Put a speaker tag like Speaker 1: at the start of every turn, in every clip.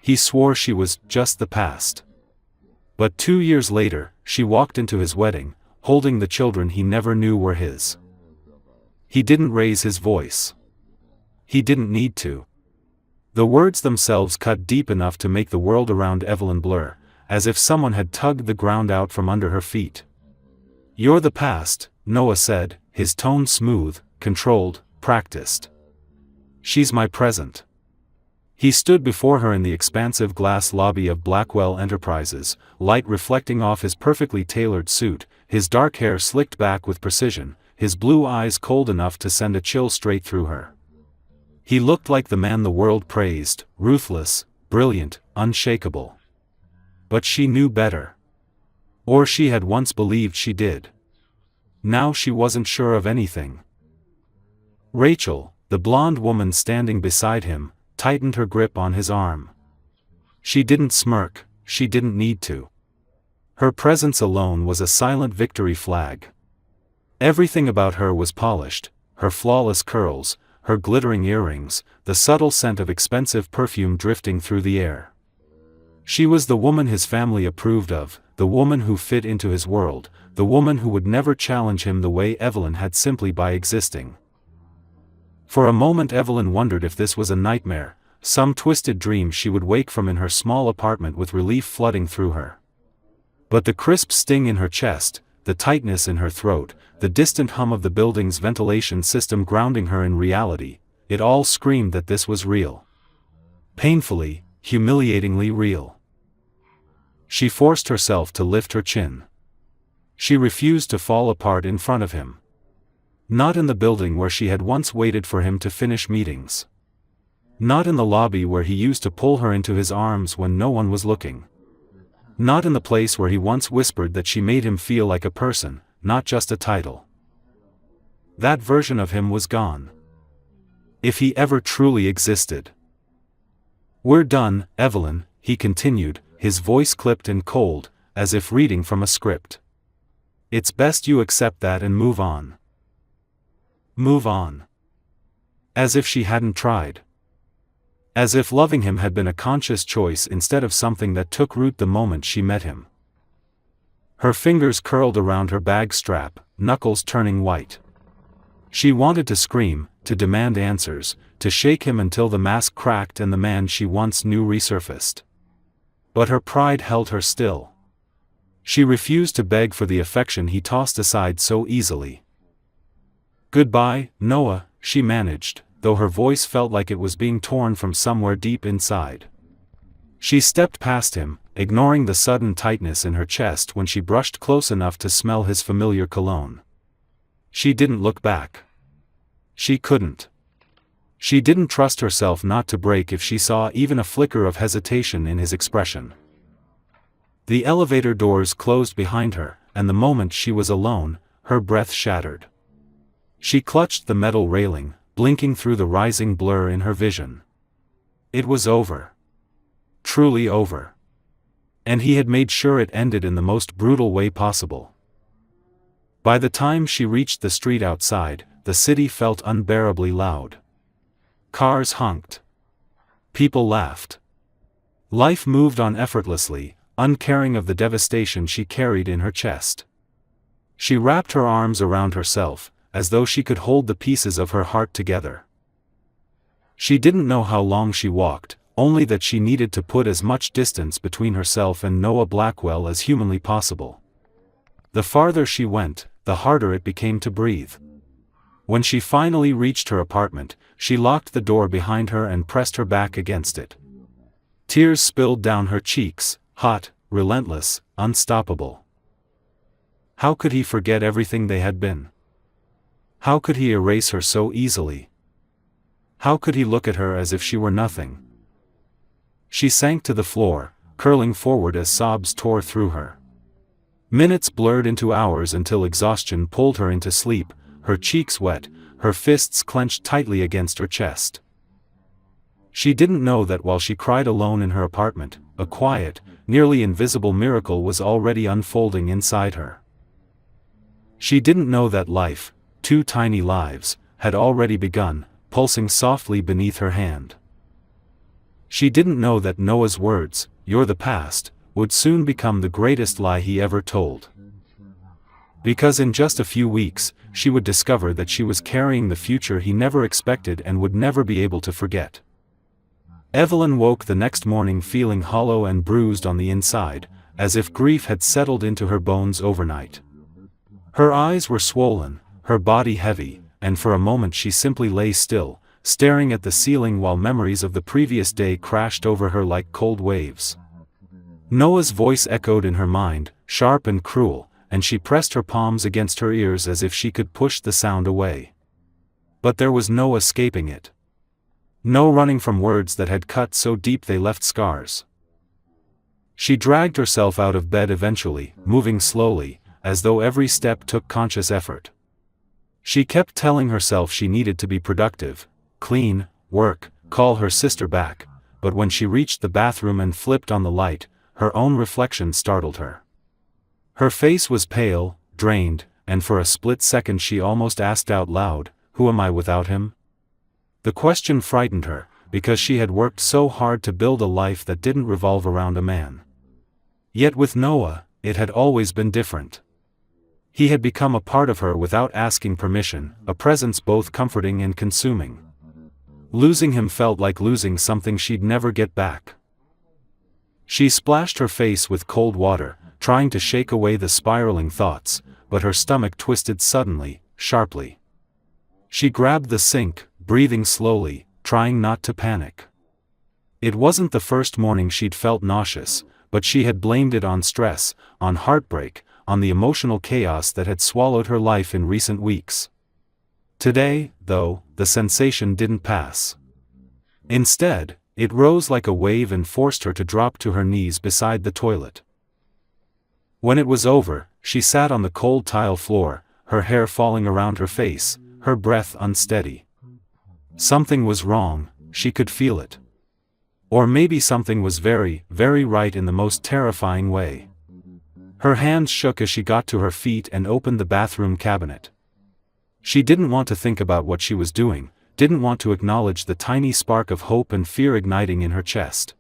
Speaker 1: He swore she was just the past. But 2 years later, she walked into his wedding, holding the children he never knew were his. He didn't raise his voice. He didn't need to. The words themselves cut deep enough to make the world around Evelyn blur, as if someone had tugged the ground out from under her feet. "You're the past," Noah said, his tone smooth, controlled, practiced. "She's my present." He stood before her in the expansive glass lobby of Blackwell Enterprises, light reflecting off his perfectly tailored suit, his dark hair slicked back with precision, his blue eyes cold enough to send a chill straight through her. He looked like the man the world praised, ruthless, brilliant, unshakable. But she knew better. Or she had once believed she did. Now she wasn't sure of anything. Rachel, the blonde woman standing beside him, tightened her grip on his arm. She didn't smirk, she didn't need to. Her presence alone was a silent victory flag. Everything about her was polished, her flawless curls, her glittering earrings, the subtle scent of expensive perfume drifting through the air. She was the woman his family approved of, the woman who fit into his world, the woman who would never challenge him the way Evelyn had simply by existing. For a moment Evelyn wondered if this was a nightmare, some twisted dream she would wake from in her small apartment with relief flooding through her. But the crisp sting in her chest, the tightness in her throat, the distant hum of the building's ventilation system grounding her in reality, it all screamed that this was real. Painfully, humiliatingly real. She forced herself to lift her chin. She refused to fall apart in front of him. Not in the building where she had once waited for him to finish meetings. Not in the lobby where he used to pull her into his arms when no one was looking. Not in the place where he once whispered that she made him feel like a person, not just a title. That version of him was gone. If he ever truly existed. "We're done, Evelyn," he continued, his voice clipped and cold, as if reading from a script. "It's best you accept that and move on." Move on. As if she hadn't tried. As if loving him had been a conscious choice instead of something that took root the moment she met him. Her fingers curled around her bag strap, knuckles turning white. She wanted to scream, to demand answers, to shake him until the mask cracked and the man she once knew resurfaced. But her pride held her still. She refused to beg for the affection he tossed aside so easily. "Goodbye, Noah," she managed, though her voice felt like it was being torn from somewhere deep inside. She stepped past him, ignoring the sudden tightness in her chest when she brushed close enough to smell his familiar cologne. She didn't look back. She couldn't. She didn't trust herself not to break if she saw even a flicker of hesitation in his expression. The elevator doors closed behind her, and the moment she was alone, her breath shattered. She clutched the metal railing, blinking through the rising blur in her vision. It was over. Truly over. And he had made sure it ended in the most brutal way possible. By the time she reached the street outside, the city felt unbearably loud. Cars honked. People laughed. Life moved on effortlessly, uncaring of the devastation she carried in her chest. She wrapped her arms around herself, as though she could hold the pieces of her heart together. She didn't know how long she walked, only that she needed to put as much distance between herself and Noah Blackwell as humanly possible. The farther she went, the harder it became to breathe. When she finally reached her apartment, she locked the door behind her and pressed her back against it. Tears spilled down her cheeks, hot, relentless, unstoppable. How could he forget everything they had been? How could he erase her so easily? How could he look at her as if she were nothing? She sank to the floor, curling forward as sobs tore through her. Minutes blurred into hours until exhaustion pulled her into sleep, her cheeks wet, her fists clenched tightly against her chest. She didn't know that while she cried alone in her apartment, a quiet, nearly invisible miracle was already unfolding inside her. She didn't know that life, 2 tiny lives, had already begun, pulsing softly beneath her hand. She didn't know that Noah's words, "You're the past," would soon become the greatest lie he ever told. Because in just a few weeks, she would discover that she was carrying the future he never expected and would never be able to forget. Evelyn woke the next morning feeling hollow and bruised on the inside, as if grief had settled into her bones overnight. Her eyes were swollen, her body heavy, and for a moment she simply lay still, staring at the ceiling while memories of the previous day crashed over her like cold waves. Noah's voice echoed in her mind, sharp and cruel, and she pressed her palms against her ears as if she could push the sound away. But there was no escaping it. No running from words that had cut so deep they left scars. She dragged herself out of bed eventually, moving slowly, as though every step took conscious effort. She kept telling herself she needed to be productive, clean, work, call her sister back, but when she reached the bathroom and flipped on the light, her own reflection startled her. Her face was pale, drained, and for a split second she almost asked out loud, "Who am I without him?" The question frightened her, because she had worked so hard to build a life that didn't revolve around a man. Yet with Noah, it had always been different. He had become a part of her without asking permission, a presence both comforting and consuming. Losing him felt like losing something she'd never get back. She splashed her face with cold water, trying to shake away the spiraling thoughts, but her stomach twisted suddenly, sharply. She grabbed the sink, breathing slowly, trying not to panic. It wasn't the first morning she'd felt nauseous, but she had blamed it on stress, on heartbreak, on the emotional chaos that had swallowed her life in recent weeks. Today, though, the sensation didn't pass. Instead, it rose like a wave and forced her to drop to her knees beside the toilet. When it was over, she sat on the cold tile floor, her hair falling around her face, her breath unsteady. Something was wrong, she could feel it. Or maybe something was very, very right in the most terrifying way. Her hands shook as she got to her feet and opened the bathroom cabinet. She didn't want to think about what she was doing, didn't want to acknowledge the tiny spark of hope and fear igniting in her chest.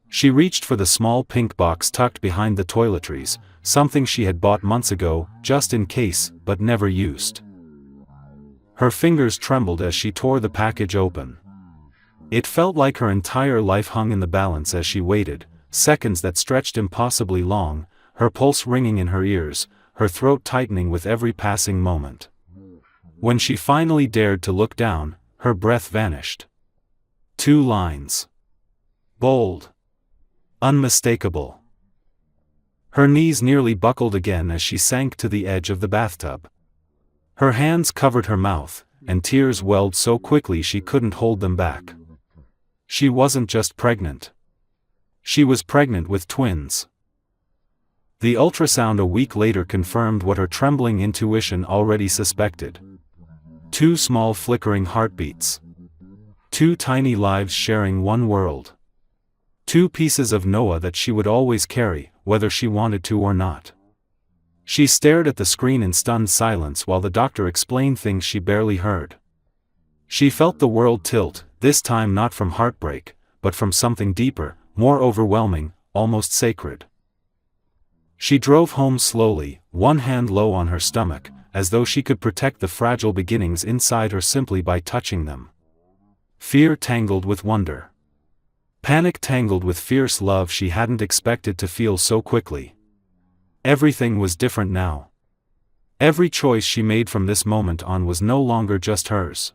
Speaker 1: She reached for the small pink box tucked behind the toiletries, something she had bought months ago, just in case, but never used. Her fingers trembled as she tore the package open. It felt like her entire life hung in the balance as she waited, seconds that stretched impossibly long, her pulse ringing in her ears, her throat tightening with every passing moment. When she finally dared to look down, her breath vanished. 2 lines. Bold. Unmistakable. Her knees nearly buckled again as she sank to the edge of the bathtub. Her hands covered her mouth, and tears welled so quickly she couldn't hold them back. She wasn't just pregnant. She was pregnant with twins. The ultrasound a week later confirmed what her trembling intuition already suspected. 2 small flickering heartbeats. 2 tiny lives sharing one world. 2 pieces of Noah that she would always carry, whether she wanted to or not. She stared at the screen in stunned silence while the doctor explained things she barely heard. She felt the world tilt, this time not from heartbreak, but from something deeper, more overwhelming, almost sacred. She drove home slowly, one hand low on her stomach, as though she could protect the fragile beginnings inside her simply by touching them. Fear tangled with wonder. Panic tangled with fierce love she hadn't expected to feel so quickly. Everything was different now. Every choice she made from this moment on was no longer just hers.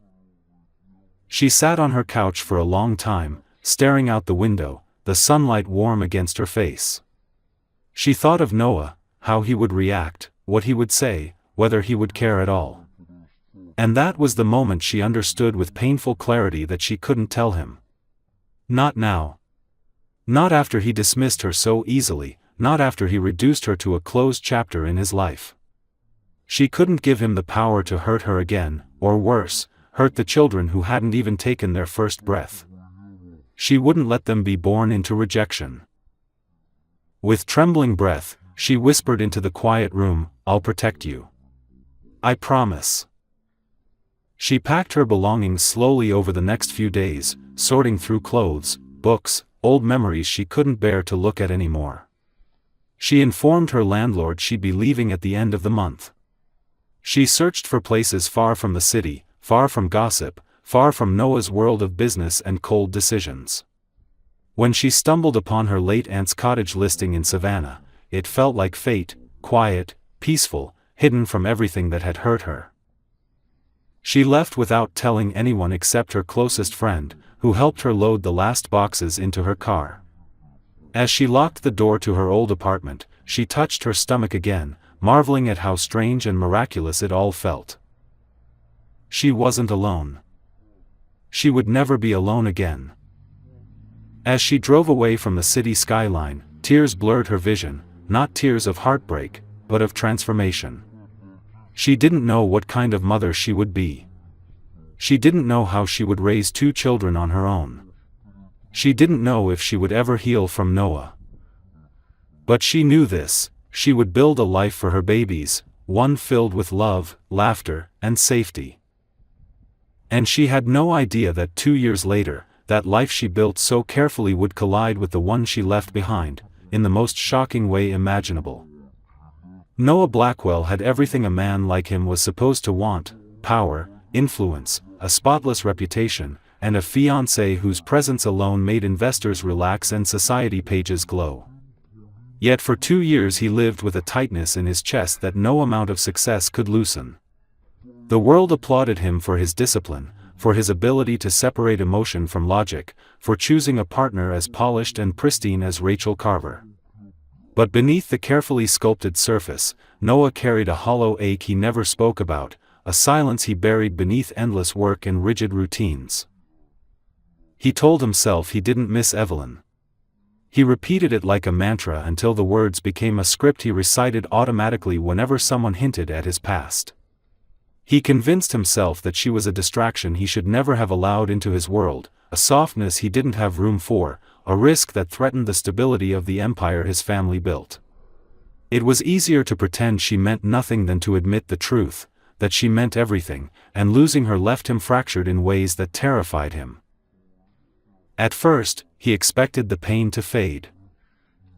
Speaker 1: She sat on her couch for a long time, staring out the window, the sunlight warm against her face. She thought of Noah, how he would react, what he would say, whether he would care at all. And that was the moment she understood with painful clarity that she couldn't tell him. Not now. Not after he dismissed her so easily, not after he reduced her to a closed chapter in his life. She couldn't give him the power to hurt her again, or worse, hurt the children who hadn't even taken their first breath. She wouldn't let them be born into rejection. With trembling breath, she whispered into the quiet room, "I'll protect you. I promise." She packed her belongings slowly over the next few days, sorting through clothes, books, old memories she couldn't bear to look at anymore. She informed her landlord she'd be leaving at the end of the month. She searched for places far from the city, far from gossip, far from Noah's world of business and cold decisions. When she stumbled upon her late aunt's cottage listing in Savannah, it felt like fate, quiet, peaceful, hidden from everything that had hurt her. She left without telling anyone except her closest friend, who helped her load the last boxes into her car. As she locked the door to her old apartment, she touched her stomach again, marveling at how strange and miraculous it all felt. She wasn't alone. She would never be alone again. As she drove away from the city skyline, tears blurred her vision, not tears of heartbreak, but of transformation. She didn't know what kind of mother she would be. She didn't know how she would raise 2 children on her own. She didn't know if she would ever heal from Noah. But she knew this: she would build a life for her babies, one filled with love, laughter, and safety. And she had no idea that 2 years later, that life she built so carefully would collide with the one she left behind, in the most shocking way imaginable. Noah Blackwell had everything a man like him was supposed to want: power, influence, a spotless reputation, and a fiancée whose presence alone made investors relax and society pages glow. Yet for 2 years he lived with a tightness in his chest that no amount of success could loosen. The world applauded him for his discipline, for his ability to separate emotion from logic, for choosing a partner as polished and pristine as Rachel Carver. But beneath the carefully sculpted surface, Noah carried a hollow ache he never spoke about, a silence he buried beneath endless work and rigid routines. He told himself he didn't miss Evelyn. He repeated it like a mantra until the words became a script he recited automatically whenever someone hinted at his past. He convinced himself that she was a distraction he should never have allowed into his world, a softness he didn't have room for, a risk that threatened the stability of the empire his family built. It was easier to pretend she meant nothing than to admit the truth, that she meant everything, and losing her left him fractured in ways that terrified him. At first, he expected the pain to fade.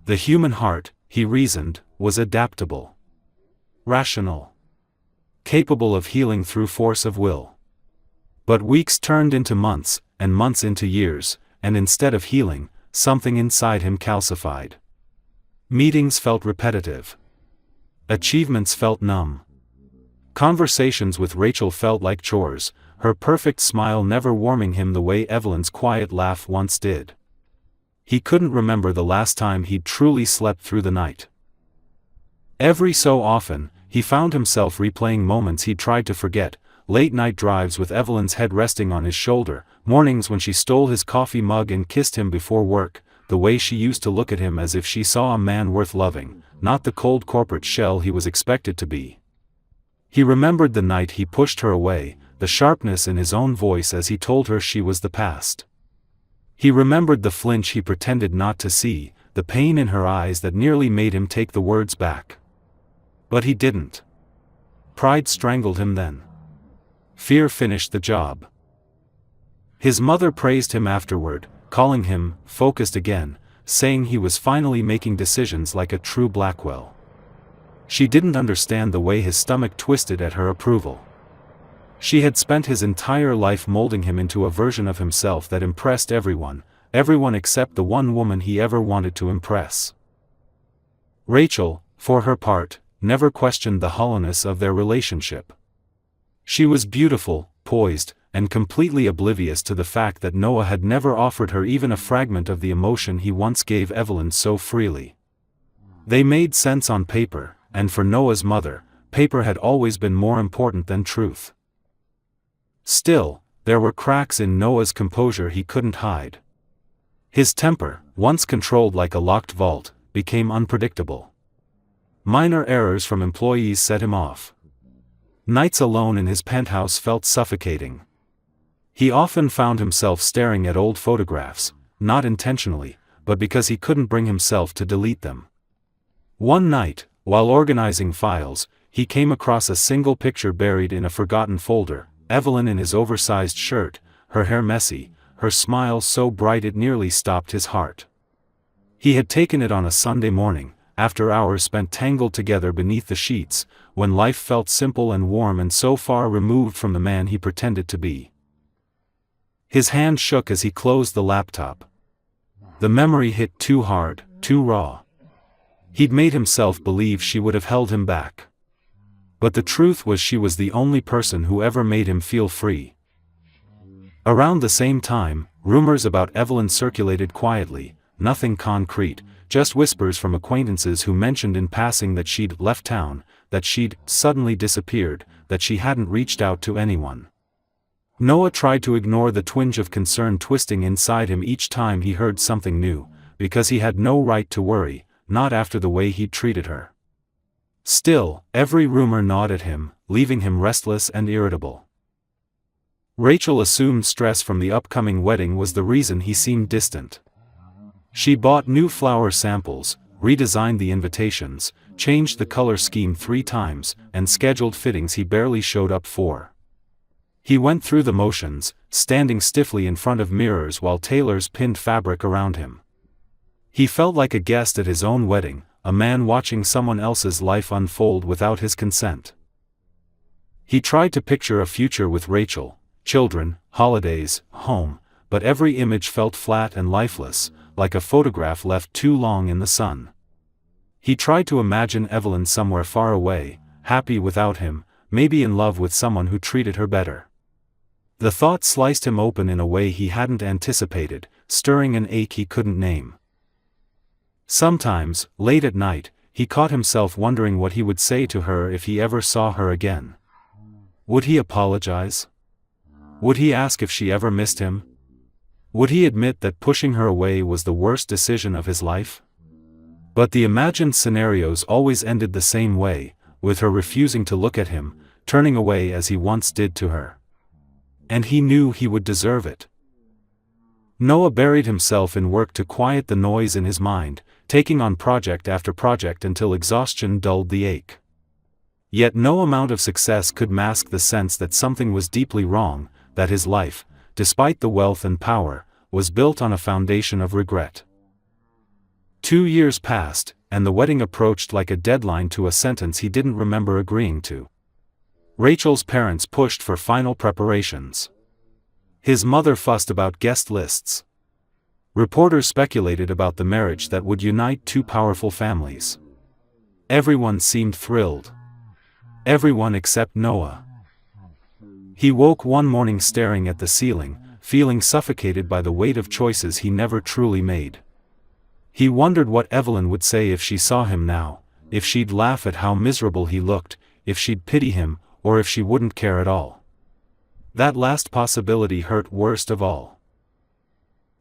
Speaker 1: The human heart, he reasoned, was adaptable, rational, capable of healing through force of will. But weeks turned into months, and months into years, and instead of healing, something inside him calcified. Meetings felt repetitive. Achievements felt numb. Conversations with Rachel felt like chores, her perfect smile never warming him the way Evelyn's quiet laugh once did. He couldn't remember the last time he'd truly slept through the night. Every so often, he found himself replaying moments he'd tried to forget: late-night drives with Evelyn's head resting on his shoulder, mornings when she stole his coffee mug and kissed him before work, the way she used to look at him as if she saw a man worth loving, not the cold corporate shell he was expected to be. He remembered the night he pushed her away, the sharpness in his own voice as he told her she was the past. He remembered the flinch he pretended not to see, the pain in her eyes that nearly made him take the words back. But he didn't. Pride strangled him then. Fear finished the job. His mother praised him afterward, calling him focused again, saying he was finally making decisions like a true Blackwell. She didn't understand the way his stomach twisted at her approval. She had spent his entire life molding him into a version of himself that impressed everyone except the one woman he ever wanted to impress. Rachel, for her part, never questioned the hollowness of their relationship. She was beautiful, poised, and completely oblivious to the fact that Noah had never offered her even a fragment of the emotion he once gave Evelyn so freely. They made sense on paper, and for Noah's mother, paper had always been more important than truth. Still, there were cracks in Noah's composure he couldn't hide. His temper, once controlled like a locked vault, became unpredictable. Minor errors from employees set him off. Nights alone in his penthouse felt suffocating. He often found himself staring at old photographs, not intentionally, but because he couldn't bring himself to delete them. One night, while organizing files, he came across a single picture buried in a forgotten folder: Evelyn in his oversized shirt, her hair messy, her smile so bright it nearly stopped his heart. He had taken it on a Sunday morning, after hours spent tangled together beneath the sheets, when life felt simple and warm and so far removed from the man he pretended to be. His hand shook as he closed the laptop. The memory hit too hard, too raw. He'd made himself believe she would have held him back. But the truth was she was the only person who ever made him feel free. Around the same time, rumors about Evelyn circulated quietly, nothing concrete, just whispers from acquaintances who mentioned in passing that she'd left town, that she'd suddenly disappeared, that she hadn't reached out to anyone. Noah tried to ignore the twinge of concern twisting inside him each time he heard something new, because he had no right to worry, not after the way he'd treated her. Still, every rumor gnawed at him, leaving him restless and irritable. Rachel assumed stress from the upcoming wedding was the reason he seemed distant. She bought new flower samples, redesigned the invitations, changed the color scheme 3 times, and scheduled fittings he barely showed up for. He went through the motions, standing stiffly in front of mirrors while tailors pinned fabric around him. He felt like a guest at his own wedding, a man watching someone else's life unfold without his consent. He tried to picture a future with Rachel, children, holidays, home, but every image felt flat and lifeless, like a photograph left too long in the sun. He tried to imagine Evelyn somewhere far away, happy without him, maybe in love with someone who treated her better. The thought sliced him open in a way he hadn't anticipated, stirring an ache he couldn't name. Sometimes, late at night, he caught himself wondering what he would say to her if he ever saw her again. Would he apologize? Would he ask if she ever missed him? Would he admit that pushing her away was the worst decision of his life? But the imagined scenarios always ended the same way, with her refusing to look at him, turning away as he once did to her. And he knew he would deserve it. Noah buried himself in work to quiet the noise in his mind, taking on project after project until exhaustion dulled the ache. Yet no amount of success could mask the sense that something was deeply wrong, that his life, despite the wealth and power, was built on a foundation of regret. 2 years passed, and the wedding approached like a deadline to a sentence he didn't remember agreeing to. Rachel's parents pushed for final preparations. His mother fussed about guest lists. Reporters speculated about the marriage that would unite 2 powerful families. Everyone seemed thrilled. Everyone except Noah. He woke one morning staring at the ceiling, feeling suffocated by the weight of choices he never truly made. He wondered what Evelyn would say if she saw him now, if she'd laugh at how miserable he looked, if she'd pity him, or if she wouldn't care at all. That last possibility hurt worst of all.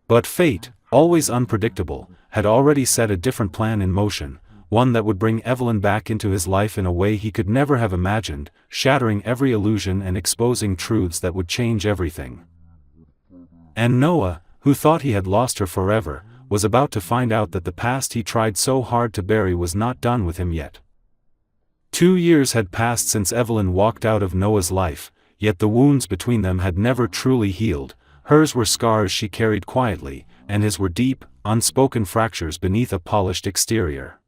Speaker 1: But fate, always unpredictable, had already set a different plan in motion, one that would bring Evelyn back into his life in a way he could never have imagined, shattering every illusion and exposing truths that would change everything. And Noah, who thought he had lost her forever, was about to find out that the past he tried so hard to bury was not done with him yet. 2 years had passed since Evelyn walked out of Noah's life, yet the wounds between them had never truly healed. Hers were scars she carried quietly, and his were deep, unspoken fractures beneath a polished exterior.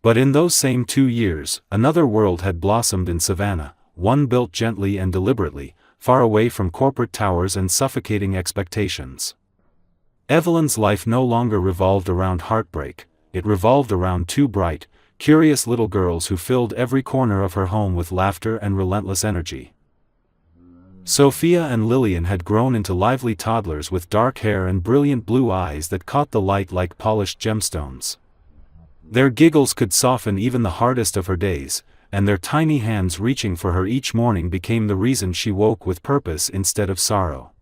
Speaker 1: But in those same 2 years, another world had blossomed in Savannah, one built gently and deliberately, far away from corporate towers and suffocating expectations. Evelyn's life no longer revolved around heartbreak, it revolved around 2 bright, curious little girls who filled every corner of her home with laughter and relentless energy. Sophia and Lillian had grown into lively toddlers with dark hair and brilliant blue eyes that caught the light like polished gemstones. Their giggles could soften even the hardest of her days, and their tiny hands reaching for her each morning became the reason she woke with purpose instead of sorrow.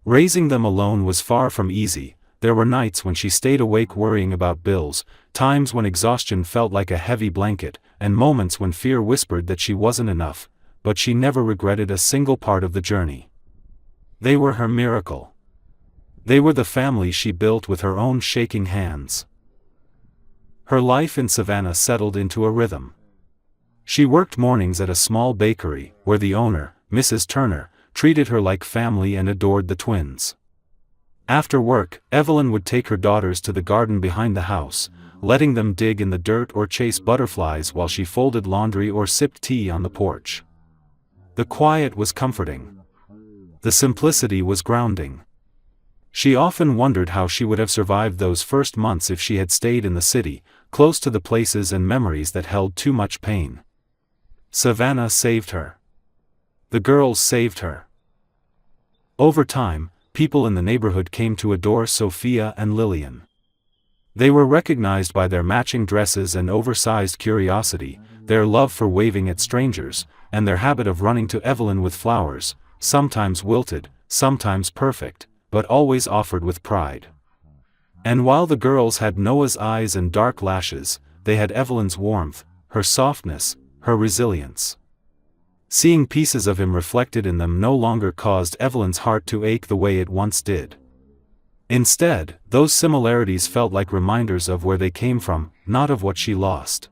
Speaker 1: Raising them alone was far from easy. There were nights when she stayed awake worrying about bills, times when exhaustion felt like a heavy blanket, and moments when fear whispered that she wasn't enough, but she never regretted a single part of the journey. They were her miracle. They were the family she built with her own shaking hands. Her life in Savannah settled into a rhythm. She worked mornings at a small bakery, where the owner, Mrs. Turner, treated her like family and adored the twins. After work, Evelyn would take her daughters to the garden behind the house, letting them dig in the dirt or chase butterflies while she folded laundry or sipped tea on the porch. The quiet was comforting. The simplicity was grounding. She often wondered how she would have survived those first months if she had stayed in the city, close to the places and memories that held too much pain. Savannah saved her. The girls saved her. Over time, people in the neighborhood came to adore Sophia and Lillian. They were recognized by their matching dresses and oversized curiosity, their love for waving at strangers, and their habit of running to Evelyn with flowers, sometimes wilted, sometimes perfect, but always offered with pride. And while the girls had Noah's eyes and dark lashes, they had Evelyn's warmth, her softness, her resilience. Seeing pieces of him reflected in them no longer caused Evelyn's heart to ache the way it once did. Instead, those similarities felt like reminders of where they came from, not of what she lost.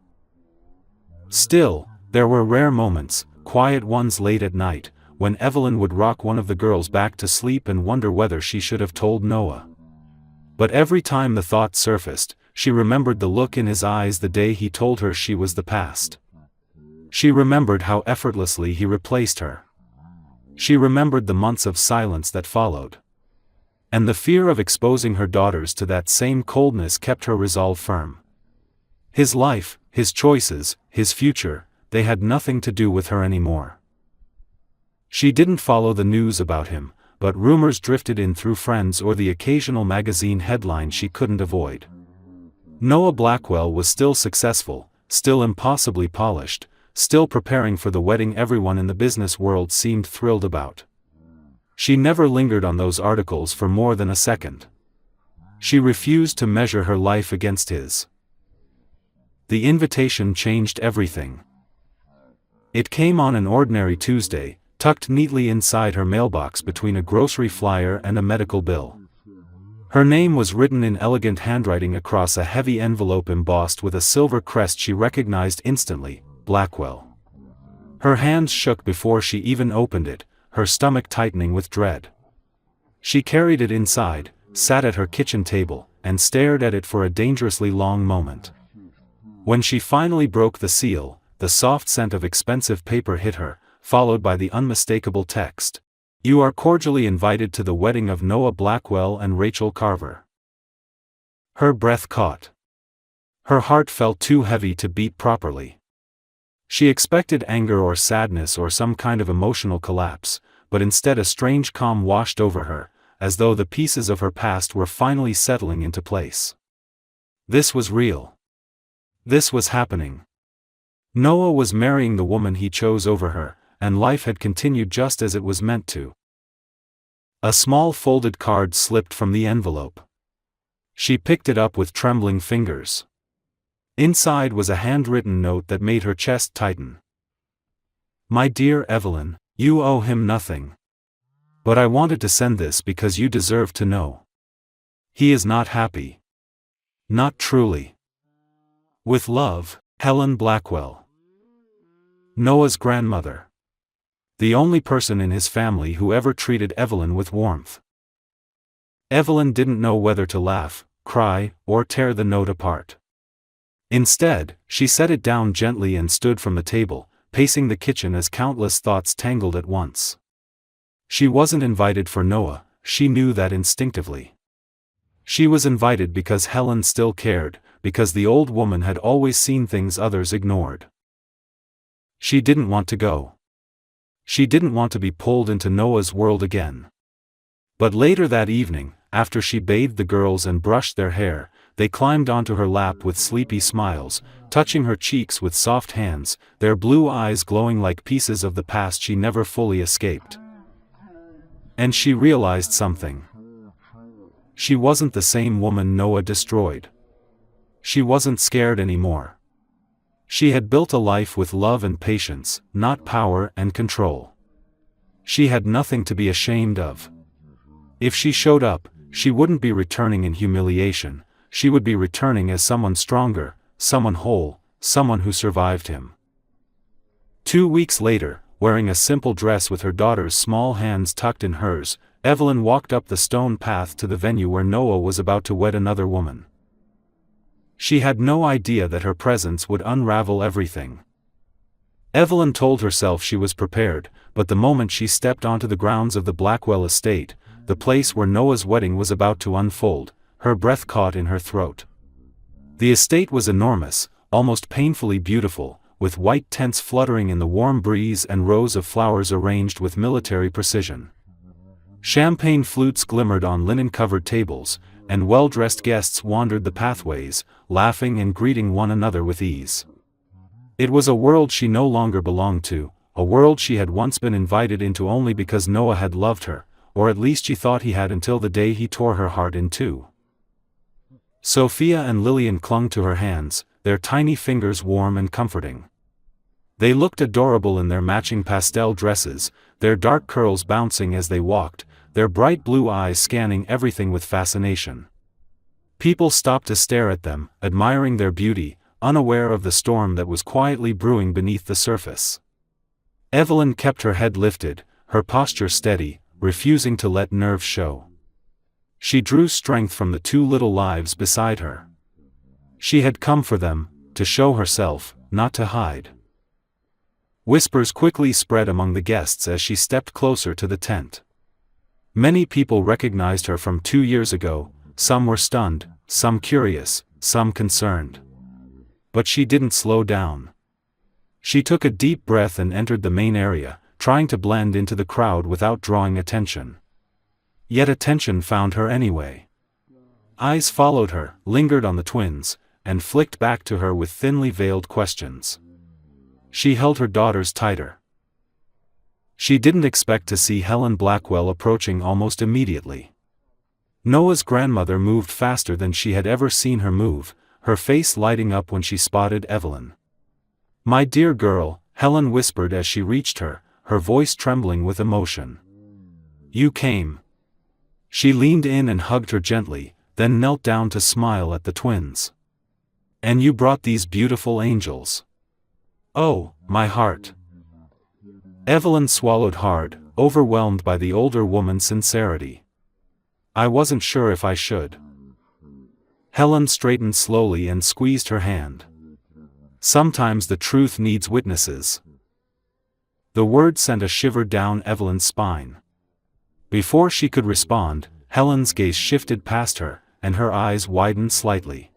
Speaker 1: Still, there were rare moments, quiet ones late at night, when Evelyn would rock one of the girls back to sleep and wonder whether she should have told Noah. But every time the thought surfaced, she remembered the look in his eyes the day he told her she was the past. She remembered how effortlessly he replaced her. She remembered the months of silence that followed. And the fear of exposing her daughters to that same coldness kept her resolve firm. His life, his choices, his future, they had nothing to do with her anymore. She didn't follow the news about him, but rumors drifted in through friends or the occasional magazine headline she couldn't avoid. Noah Blackwell was still successful, still impossibly polished, still preparing for the wedding everyone in the business world seemed thrilled about. She never lingered on those articles for more than a second. She refused to measure her life against his. The invitation changed everything. It came on an ordinary Tuesday, tucked neatly inside her mailbox between a grocery flyer and a medical bill. Her name was written in elegant handwriting across a heavy envelope embossed with a silver crest she recognized instantly, Blackwell. Her hands shook before she even opened it, her stomach tightening with dread. She carried it inside, sat at her kitchen table, and stared at it for a dangerously long moment. When she finally broke the seal, the soft scent of expensive paper hit her, followed by the unmistakable text, "You are cordially invited to the wedding of Noah Blackwell and Rachel Carver." Her breath caught. Her heart felt too heavy to beat properly. She expected anger or sadness or some kind of emotional collapse, but instead a strange calm washed over her, as though the pieces of her past were finally settling into place. This was real. This was happening. Noah was marrying the woman he chose over her, and life had continued just as it was meant to. A small folded card slipped from the envelope. She picked it up with trembling fingers. Inside was a handwritten note that made her chest tighten. "My dear Evelyn, you owe him nothing. But I wanted to send this because you deserve to know. He is not happy. Not truly. With love, Helen Blackwell." Noah's grandmother. The only person in his family who ever treated Evelyn with warmth. Evelyn didn't know whether to laugh, cry, or tear the note apart. Instead, she set it down gently and stood from the table, pacing the kitchen as countless thoughts tangled at once. She wasn't invited for Noah, she knew that instinctively. She was invited because Helen still cared, because the old woman had always seen things others ignored. She didn't want to go. She didn't want to be pulled into Noah's world again. But later that evening, after she bathed the girls and brushed their hair, they climbed onto her lap with sleepy smiles, touching her cheeks with soft hands, their blue eyes glowing like pieces of the past she never fully escaped. And she realized something. She wasn't the same woman Noah destroyed. She wasn't scared anymore. She had built a life with love and patience, not power and control. She had nothing to be ashamed of. If she showed up, she wouldn't be returning in humiliation, she would be returning as someone stronger, someone whole, someone who survived him. 2 weeks later, wearing a simple dress with her daughter's small hands tucked in hers, Evelyn walked up the stone path to the venue where Noah was about to wed another woman. She had no idea that her presence would unravel everything. Evelyn told herself she was prepared, but the moment she stepped onto the grounds of the Blackwell estate, the place where Noah's wedding was about to unfold, her breath caught in her throat. The estate was enormous, almost painfully beautiful, with white tents fluttering in the warm breeze and rows of flowers arranged with military precision. Champagne flutes glimmered on linen-covered tables, and well-dressed guests wandered the pathways, laughing and greeting one another with ease. It was a world she no longer belonged to, a world she had once been invited into only because Noah had loved her, or at least she thought he had until the day he tore her heart in two. Sophia and Lillian clung to her hands, their tiny fingers warm and comforting. They looked adorable in their matching pastel dresses, their dark curls bouncing as they walked, their bright blue eyes scanning everything with fascination. People stopped to stare at them, admiring their beauty, unaware of the storm that was quietly brewing beneath the surface. Evelyn kept her head lifted, her posture steady, refusing to let nerves show. She drew strength from the two little lives beside her. She had come for them, to show herself, not to hide. Whispers quickly spread among the guests as she stepped closer to the tent. Many people recognized her from 2 years ago, some were stunned, some curious, some concerned. But she didn't slow down. She took a deep breath and entered the main area, trying to blend into the crowd without drawing attention. Yet attention found her anyway. Eyes followed her, lingered on the twins, and flicked back to her with thinly veiled questions. She held her daughters tighter. She didn't expect to see Helen Blackwell approaching almost immediately. Noah's grandmother moved faster than she had ever seen her move, her face lighting up when she spotted Evelyn. "My dear girl," Helen whispered as she reached her, her voice trembling with emotion. "You came." She leaned in and hugged her gently, then knelt down to smile at the twins. "And you brought these beautiful angels." "Oh, my heart." Evelyn swallowed hard, overwhelmed by the older woman's sincerity. "I wasn't sure if I should." Helen straightened slowly and squeezed her hand. "Sometimes the truth needs witnesses." The word sent a shiver down Evelyn's spine. Before she could respond, Helen's gaze shifted past her, and her eyes widened slightly.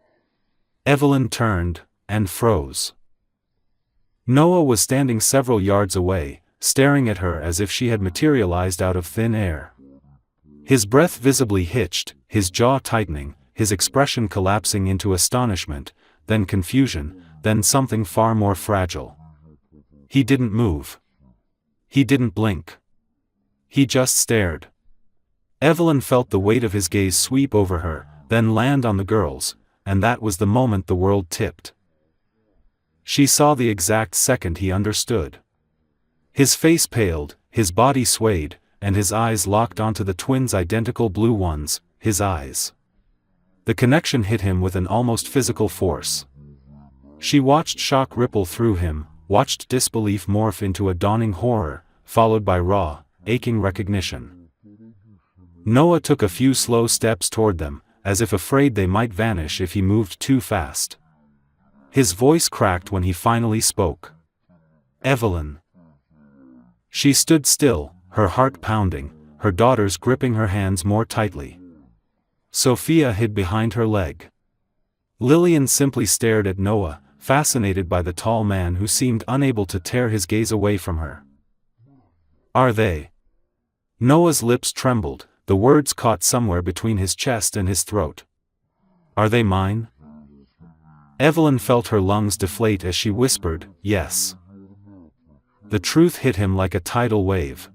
Speaker 1: Evelyn turned, and froze. Noah was standing several yards away, staring at her as if she had materialized out of thin air. His breath visibly hitched, his jaw tightening, his expression collapsing into astonishment, then confusion, then something far more fragile. He didn't move. He didn't blink. He just stared. Evelyn felt the weight of his gaze sweep over her, then land on the girls, and that was the moment the world tipped. She saw the exact second he understood. His face paled, his body swayed, and his eyes locked onto the twins' identical blue ones, his eyes. The connection hit him with an almost physical force. She watched shock ripple through him, watched disbelief morph into a dawning horror, followed by raw, aching recognition. Noah took a few slow steps toward them, as if afraid they might vanish if he moved too fast. His voice cracked when he finally spoke. "Evelyn." She stood still, her heart pounding, her daughters gripping her hands more tightly. Sophia hid behind her leg. Lillian simply stared at Noah, fascinated by the tall man who seemed unable to tear his gaze away from her. "Are they?" Noah's lips trembled, the words caught somewhere between his chest and his throat. "Are they mine?" Evelyn felt her lungs deflate as she whispered, "Yes." The truth hit him like a tidal wave.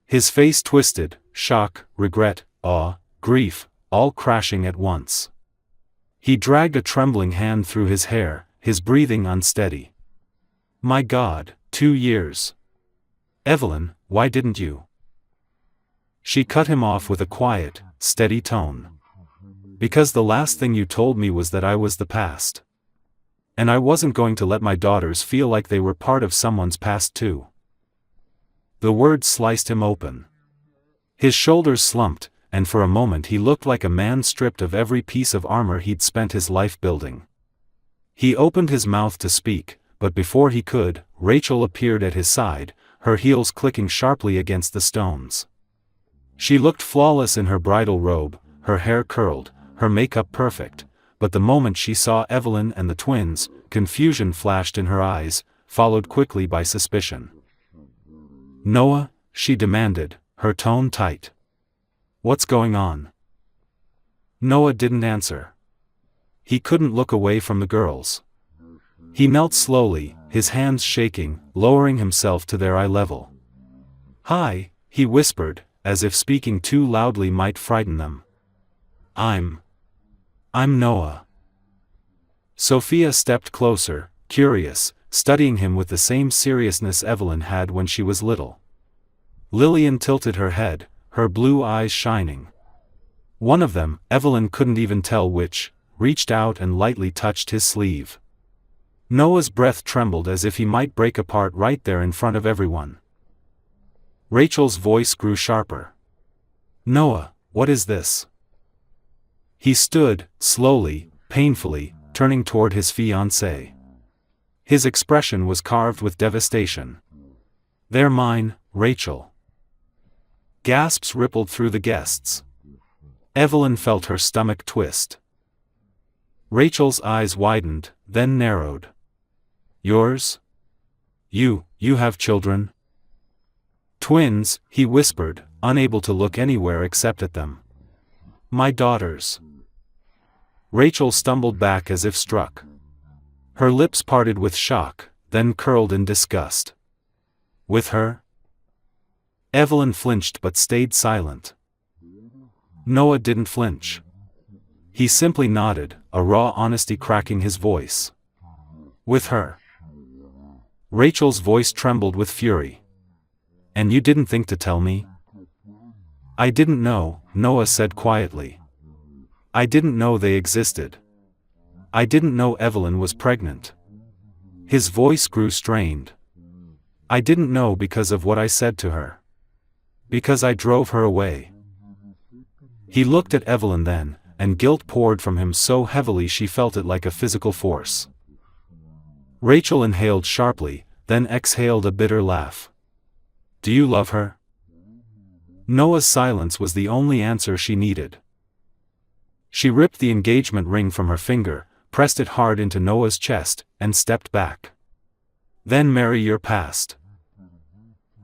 Speaker 1: His face twisted, shock, regret, awe, grief, all crashing at once. He dragged a trembling hand through his hair, his breathing unsteady. "My God, 2 years. Evelyn, why didn't you?" She cut him off with a quiet, steady tone. "Because the last thing you told me was that I was the past. And I wasn't going to let my daughters feel like they were part of someone's past too." The words sliced him open. His shoulders slumped, and for a moment he looked like a man stripped of every piece of armor he'd spent his life building. He opened his mouth to speak, but before he could, Rachel appeared at his side, her heels clicking sharply against the stones. She looked flawless in her bridal robe, her hair curled, her makeup perfect, but the moment she saw Evelyn and the twins, confusion flashed in her eyes, followed quickly by suspicion. "Noah?" she demanded, her tone tight. "What's going on?" Noah didn't answer. He couldn't look away from the girls. He knelt slowly, his hands shaking, lowering himself to their eye level. "Hi," he whispered, as if speaking too loudly might frighten them. I'm Noah." Sophia stepped closer, curious, studying him with the same seriousness Evelyn had when she was little. Lillian tilted her head, her blue eyes shining. One of them, Evelyn couldn't even tell which, reached out and lightly touched his sleeve. Noah's breath trembled as if he might break apart right there in front of everyone. Rachel's voice grew sharper. "Noah, what is this?" He stood, slowly, painfully, turning toward his fiancée. His expression was carved with devastation. "They're mine, Rachel." Gasps rippled through the guests. Evelyn felt her stomach twist. Rachel's eyes widened, then narrowed. "Yours? You have children?" "Twins," he whispered, unable to look anywhere except at them. "My daughters." Rachel stumbled back as if struck. Her lips parted with shock, then curled in disgust. "With her?" Evelyn flinched but stayed silent. Noah didn't flinch. He simply nodded, a raw honesty cracking his voice. "With her." Rachel's voice trembled with fury. "And you didn't think to tell me?" "I didn't know," Noah said quietly. "I didn't know they existed. I didn't know Evelyn was pregnant." His voice grew strained. "I didn't know because of what I said to her. Because I drove her away." He looked at Evelyn then, and guilt poured from him so heavily she felt it like a physical force. Rachel inhaled sharply, then exhaled a bitter laugh. "Do you love her?" Noah's silence was the only answer she needed. She ripped the engagement ring from her finger, pressed it hard into Noah's chest, and stepped back. "Then marry your past."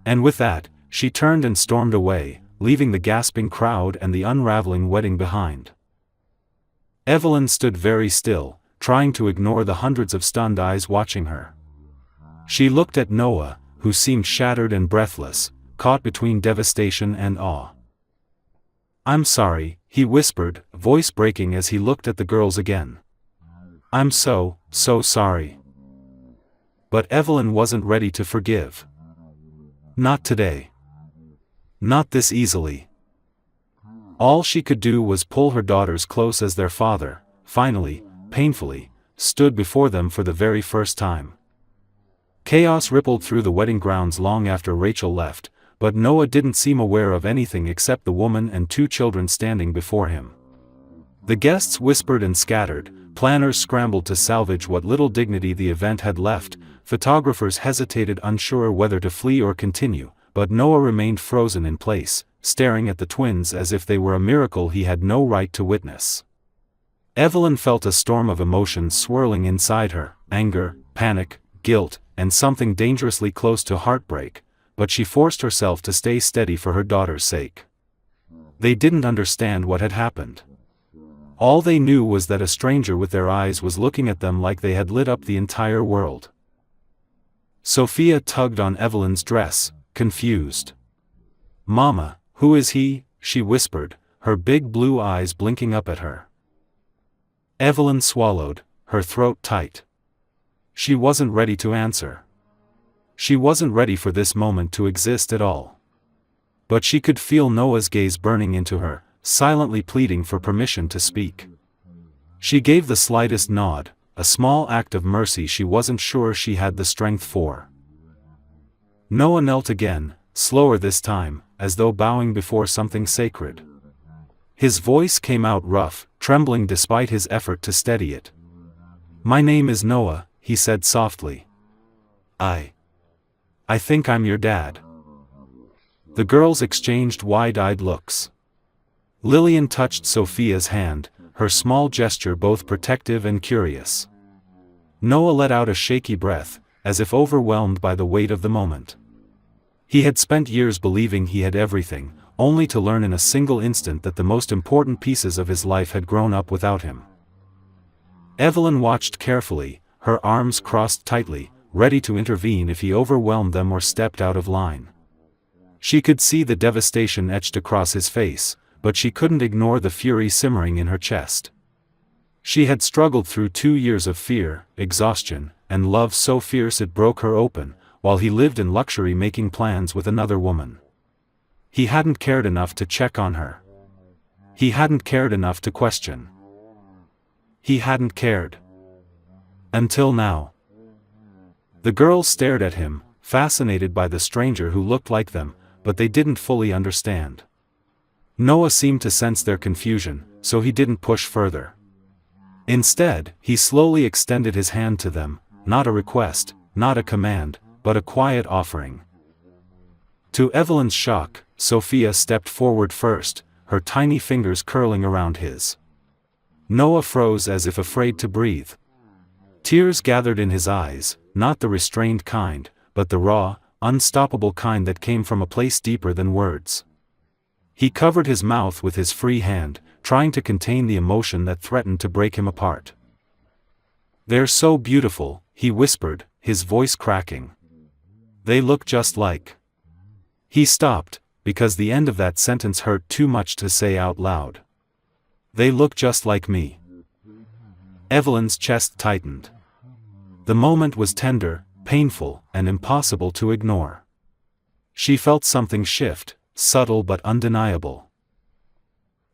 Speaker 1: And with that, she turned and stormed away, leaving the gasping crowd and the unraveling wedding behind. Evelyn stood very still, trying to ignore the hundreds of stunned eyes watching her. She looked at Noah, who seemed shattered and breathless, caught between devastation and awe. "I'm sorry," he whispered, voice breaking as he looked at the girls again. "I'm so sorry." But Evelyn wasn't ready to forgive. Not today. Not this easily. All she could do was pull her daughters close as their father, finally, painfully, stood before them for the very first time. Chaos rippled through the wedding grounds long after Rachel left, but Noah didn't seem aware of anything except the woman and 2 children standing before him. The guests whispered and scattered, planners scrambled to salvage what little dignity the event had left, photographers hesitated unsure whether to flee or continue, but Noah remained frozen in place, staring at the twins as if they were a miracle he had no right to witness. Evelyn felt a storm of emotions swirling inside her, anger, panic, guilt, and something dangerously close to heartbreak, but she forced herself to stay steady for her daughter's sake. They didn't understand what had happened. All they knew was that a stranger with their eyes was looking at them like they had lit up the entire world. Sophia tugged on Evelyn's dress, confused. "Mama, who is he?" she whispered, her big blue eyes blinking up at her. Evelyn swallowed, her throat tight. She wasn't ready to answer. She wasn't ready for this moment to exist at all. But she could feel Noah's gaze burning into her, silently pleading for permission to speak. She gave the slightest nod, a small act of mercy she wasn't sure she had the strength for. Noah knelt again, slower this time, as though bowing before something sacred. His voice came out rough, trembling despite his effort to steady it. "My name is Noah," he said softly. I think I'm your dad." The girls exchanged wide-eyed looks. Lillian touched Sophia's hand, her small gesture both protective and curious. Noah let out a shaky breath, as if overwhelmed by the weight of the moment. He had spent years believing he had everything, only to learn in a single instant that the most important pieces of his life had grown up without him. Evelyn watched carefully, her arms crossed tightly, ready to intervene if he overwhelmed them or stepped out of line. She could see the devastation etched across his face, but she couldn't ignore the fury simmering in her chest. She had struggled through 2 years of fear, exhaustion, and love so fierce it broke her open, while he lived in luxury making plans with another woman. He hadn't cared enough to check on her. He hadn't cared enough to question. He hadn't cared. Until now. The girls stared at him, fascinated by the stranger who looked like them, but they didn't fully understand. Noah seemed to sense their confusion, so he didn't push further. Instead, he slowly extended his hand to them, not a request, not a command, but a quiet offering. To Evelyn's shock, Sophia stepped forward first, her tiny fingers curling around his. Noah froze as if afraid to breathe. Tears gathered in his eyes, not the restrained kind, but the raw, unstoppable kind that came from a place deeper than words. He covered his mouth with his free hand, trying to contain the emotion that threatened to break him apart. "They're so beautiful," he whispered, his voice cracking. "They look just like..." He stopped, because the end of that sentence hurt too much to say out loud. "They look just like me." Evelyn's chest tightened. The moment was tender, painful, and impossible to ignore. She felt something shift, subtle but undeniable.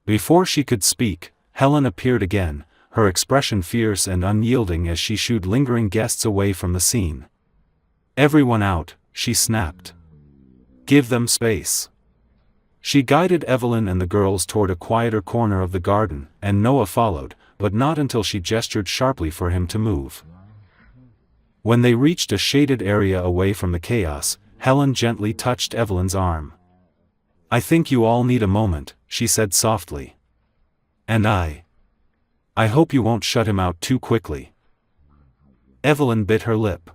Speaker 1: Before she could speak, Helen appeared again, her expression fierce and unyielding as she shooed lingering guests away from the scene. "Everyone out," she snapped. "Give them space." She guided Evelyn and the girls toward a quieter corner of the garden, and Noah followed, but not until she gestured sharply for him to move. When they reached a shaded area away from the chaos, Helen gently touched Evelyn's arm. "I think you all need a moment," she said softly. "And I hope you won't shut him out too quickly." Evelyn bit her lip.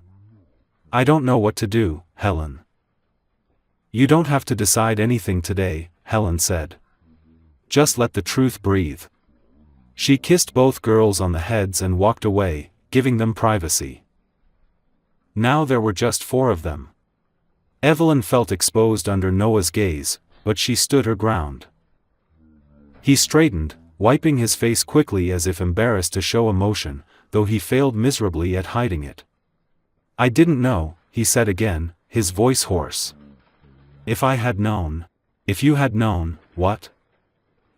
Speaker 1: "I don't know what to do, Helen." "You don't have to decide anything today," Helen said. "Just let the truth breathe." She kissed both girls on the heads and walked away, giving them privacy. Now there were just 4 of them. Evelyn felt exposed under Noah's gaze, but she stood her ground. He straightened, wiping his face quickly as if embarrassed to show emotion, though he failed miserably at hiding it. "I didn't know," he said again, his voice hoarse. If you had known, what?"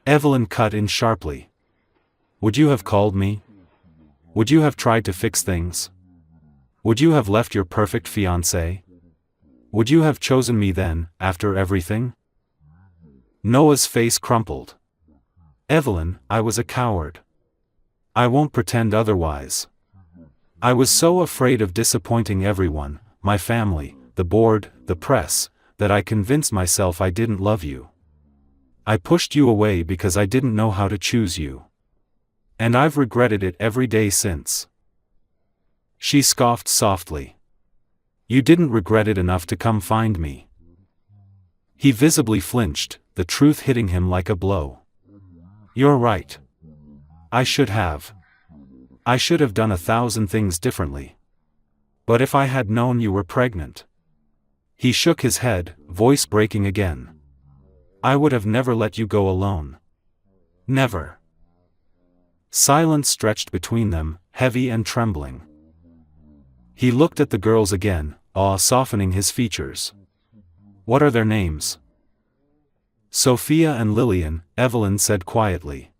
Speaker 1: Evelyn cut in sharply. "Would you have called me? Would you have tried to fix things? Would you have left your perfect fiancé? Would you have chosen me then, after everything?" Noah's face crumpled. "Evelyn, I was a coward. I won't pretend otherwise. I was so afraid of disappointing everyone, my family, the board, the press, that I convinced myself I didn't love you. I pushed you away because I didn't know how to choose you. And I've regretted it every day since." She scoffed softly. "You didn't regret it enough to come find me." He visibly flinched, the truth hitting him like a blow. "You're right. I should have done 1,000 things differently. But if I had known you were pregnant..." He shook his head, voice breaking again. "I would have never let you go alone. Never." Silence stretched between them, heavy and trembling. He looked at the girls again, awe softening his features. "What are their names?" "Sophia and Lillian," Evelyn said quietly.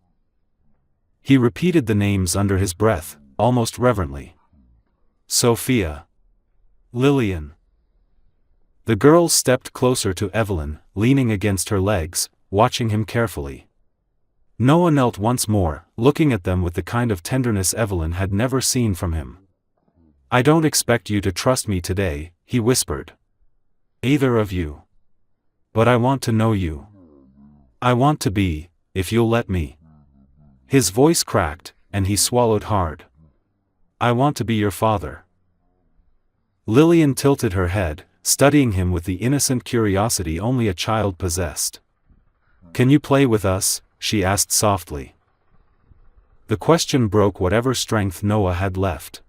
Speaker 1: He repeated the names under his breath, almost reverently. "Sophia. Lillian." The girls stepped closer to Evelyn, leaning against her legs, watching him carefully. Noah knelt once more, looking at them with the kind of tenderness Evelyn had never seen from him. "I don't expect you to trust me today," he whispered. "Either of you. But I want to know you. I want to be, if you'll let me." His voice cracked, and he swallowed hard. "I want to be your father." Lillian tilted her head, studying him with the innocent curiosity only a child possessed. "Can you play with us?" she asked softly. The question broke whatever strength Noah had left.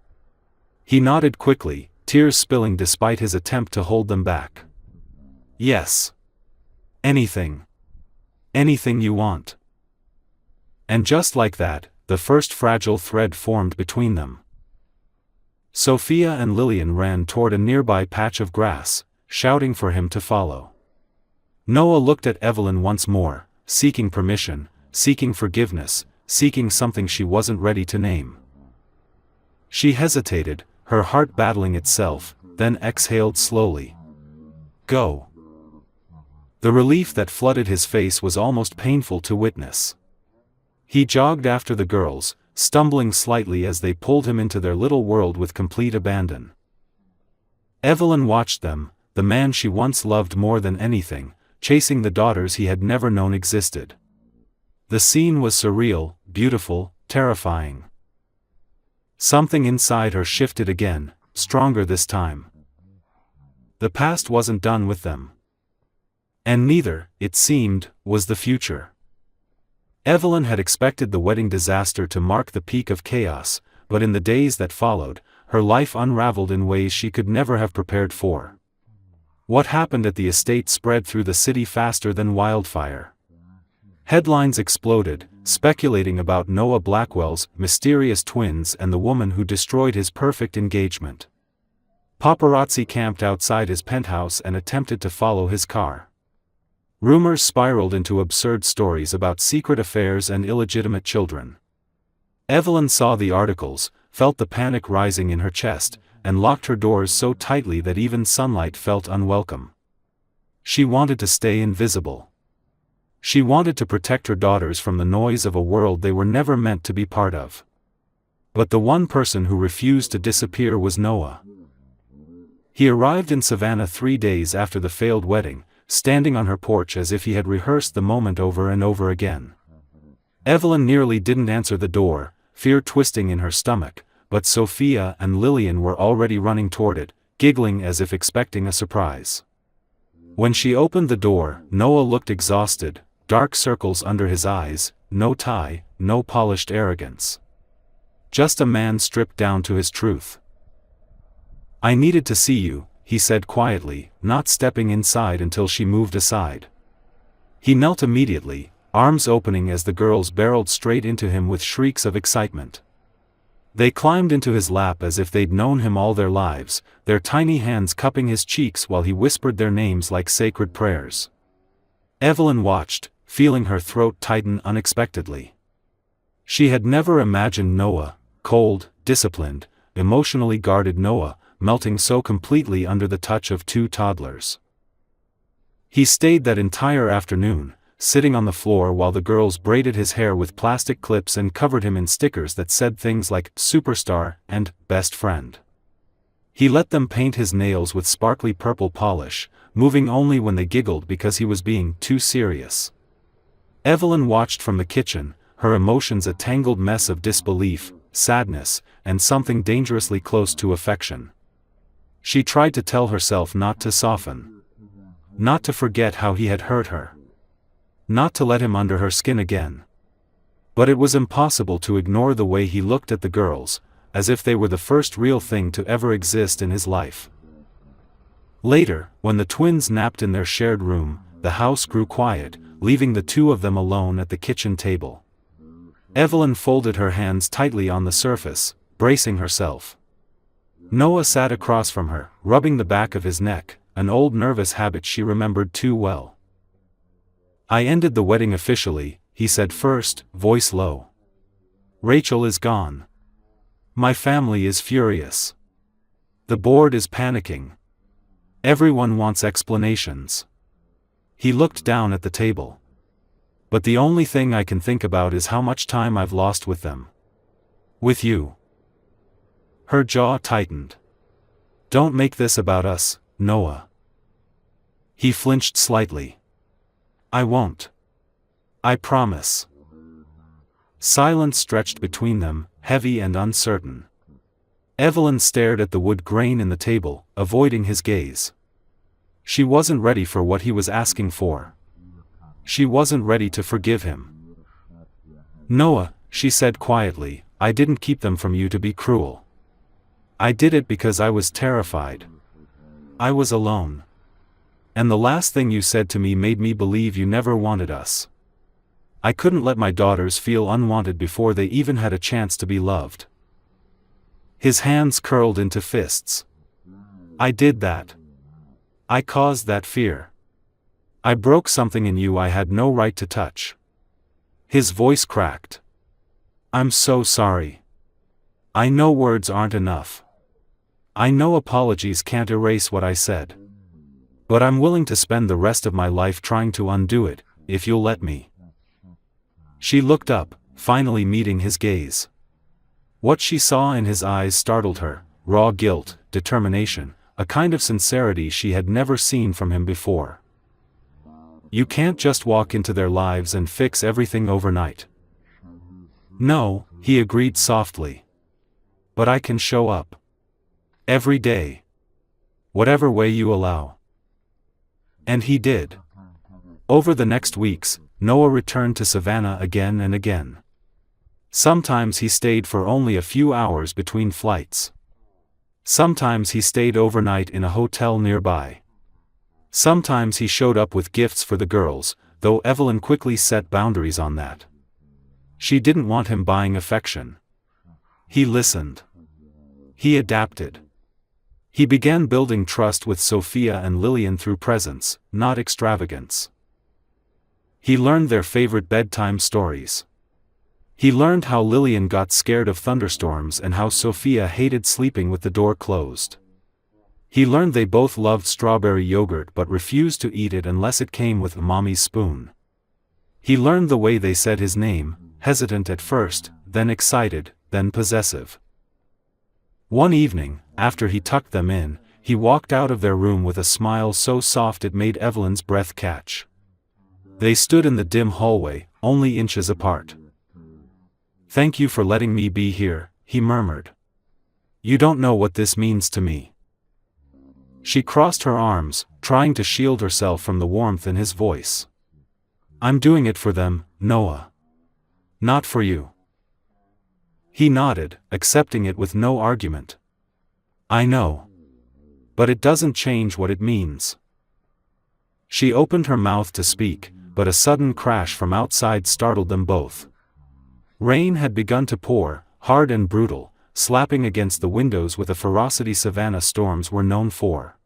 Speaker 1: He nodded quickly, tears spilling despite his attempt to hold them back. "Yes. Anything. Anything you want." And just like that, the first fragile thread formed between them. Sophia and Lillian ran toward a nearby patch of grass, shouting for him to follow. Noah looked at Evelyn once more, seeking permission, seeking forgiveness, seeking something she wasn't ready to name. She hesitated, her heart battling itself, then exhaled slowly. "Go." The relief that flooded his face was almost painful to witness. He jogged after the girls, stumbling slightly as they pulled him into their little world with complete abandon. Evelyn watched them, the man she once loved more than anything, chasing the daughters he had never known existed. The scene was surreal, beautiful, terrifying. Something inside her shifted again, stronger this time. The past wasn't done with them. And neither, it seemed, was the future. Evelyn had expected the wedding disaster to mark the peak of chaos, but in the days that followed, her life unraveled in ways she could never have prepared for. What happened at the estate spread through the city faster than wildfire. Headlines exploded, speculating about Noah Blackwell's mysterious twins and the woman who destroyed his perfect engagement. Paparazzi camped outside his penthouse and attempted to follow his car. Rumors spiraled into absurd stories about secret affairs and illegitimate children. Evelyn saw the articles, felt the panic rising in her chest, and locked her doors so tightly that even sunlight felt unwelcome. She wanted to stay invisible. She wanted to protect her daughters from the noise of a world they were never meant to be part of. But the one person who refused to disappear was Noah. He arrived in Savannah 3 days after the failed wedding, standing on her porch as if he had rehearsed the moment over and over again. Evelyn nearly didn't answer the door, fear twisting in her stomach, but Sophia and Lillian were already running toward it, giggling as if expecting a surprise. When she opened the door, Noah looked exhausted, dark circles under his eyes, no tie, no polished arrogance. Just a man stripped down to his truth. "I needed to see you," he said quietly, not stepping inside until she moved aside. He knelt immediately, arms opening as the girls barreled straight into him with shrieks of excitement. They climbed into his lap as if they'd known him all their lives, their tiny hands cupping his cheeks while he whispered their names like sacred prayers. Evelyn watched, feeling her throat tighten unexpectedly. She had never imagined Noah, cold, disciplined, emotionally guarded Noah, melting so completely under the touch of 2 toddlers. He stayed that entire afternoon, sitting on the floor while the girls braided his hair with plastic clips and covered him in stickers that said things like "superstar" and "best friend." He let them paint his nails with sparkly purple polish, moving only when they giggled because he was being too serious. Evelyn watched from the kitchen, her emotions a tangled mess of disbelief, sadness, and something dangerously close to affection. She tried to tell herself not to soften. Not to forget how he had hurt her. Not to let him under her skin again. But it was impossible to ignore the way he looked at the girls, as if they were the first real thing to ever exist in his life. Later, when the twins napped in their shared room, the house grew quiet, leaving the 2 of them alone at the kitchen table. Evelyn folded her hands tightly on the surface, bracing herself. Noah sat across from her, rubbing the back of his neck, an old nervous habit she remembered too well. "I ended the wedding officially," he said first, voice low. "Rachel is gone. My family is furious. The board is panicking." Everyone wants explanations. He looked down at the table. But the only thing I can think about is how much time I've lost with them. With you. Her jaw tightened. Don't make this about us, Noah. He flinched slightly. I won't. I promise. Silence stretched between them, heavy and uncertain. Evelyn stared at the wood grain in the table, avoiding his gaze. She wasn't ready for what he was asking for. She wasn't ready to forgive him. Noah, she said quietly, I didn't keep them from you to be cruel. I did it because I was terrified. I was alone. And the last thing you said to me made me believe you never wanted us. I couldn't let my daughters feel unwanted before they even had a chance to be loved. His hands curled into fists. I did that. I caused that fear. I broke something in you I had no right to touch. His voice cracked. I'm so sorry. I know words aren't enough. I know apologies can't erase what I said. But I'm willing to spend the rest of my life trying to undo it, if you'll let me. She looked up, finally meeting his gaze. What she saw in his eyes startled her, raw guilt, determination, a kind of sincerity she had never seen from him before. You can't just walk into their lives and fix everything overnight. No, he agreed softly. But I can show up. Every day. Whatever way you allow. And he did. Over the next weeks, Noah returned to Savannah again and again. Sometimes he stayed for only a few hours between flights. Sometimes he stayed overnight in a hotel nearby. Sometimes he showed up with gifts for the girls, though Evelyn quickly set boundaries on that. She didn't want him buying affection. He listened. He adapted. He began building trust with Sophia and Lillian through presence, not extravagance. He learned their favorite bedtime stories. He learned how Lillian got scared of thunderstorms and how Sophia hated sleeping with the door closed. He learned they both loved strawberry yogurt but refused to eat it unless it came with mommy's spoon. He learned the way they said his name, hesitant at first, then excited, then possessive. One evening, after he tucked them in, he walked out of their room with a smile so soft it made Evelyn's breath catch. They stood in the dim hallway, only inches apart. Thank you for letting me be here, he murmured. You don't know what this means to me. She crossed her arms, trying to shield herself from the warmth in his voice. I'm doing it for them, Noah. Not for you. He nodded, accepting it with no argument. I know. But it doesn't change what it means. She opened her mouth to speak, but a sudden crash from outside startled them both. Rain had begun to pour, hard and brutal, slapping against the windows with a ferocity Savannah storms were known for.